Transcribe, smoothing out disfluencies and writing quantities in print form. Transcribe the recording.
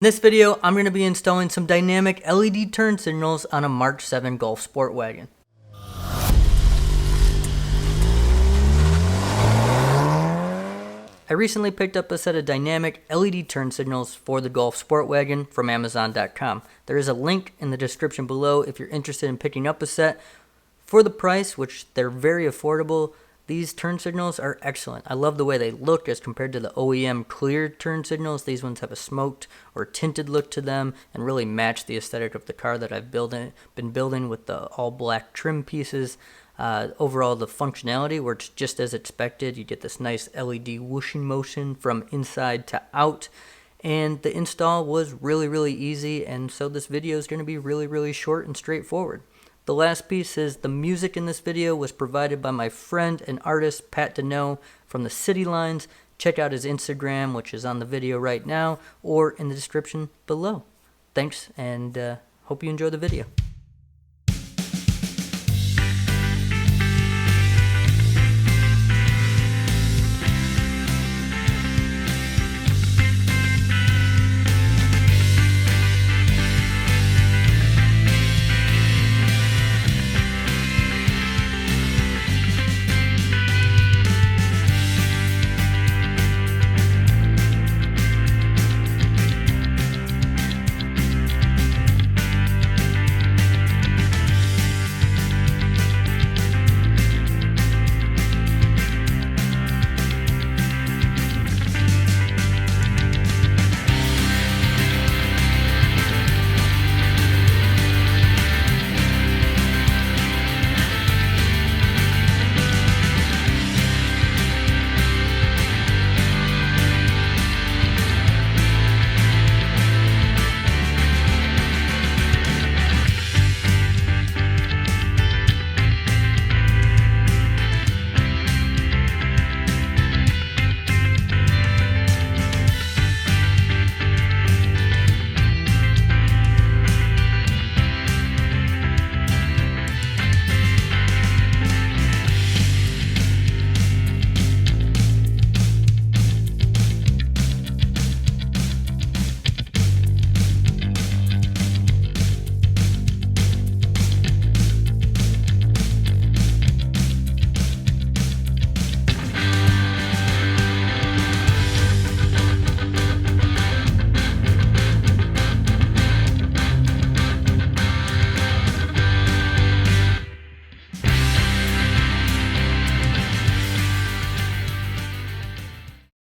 In this video, I'm going to be installing some dynamic LED turn signals on a Mark 7 Golf Sport wagon. I recently picked up a set of dynamic LED turn signals for the Golf Sport wagon from Amazon.com. There is a link in the description below if you're interested in picking up a set. For the price, which they're very affordable, these turn signals are excellent. I love the way they look as compared to the OEM clear turn signals. These ones have a smoked or tinted look to them and really match the aesthetic of the car that I've been building with the all black trim pieces. Overall, the functionality works just as expected. You get this nice LED whooshing motion from inside to out. And the install was really easy, and so this video is going to be really short and straightforward. The last piece is the music in this video was provided by my friend and artist Pat Deneau from the City Lines. Check out his Instagram, which is on the video right now, or in the description below. Thanks, and hope you enjoy the video.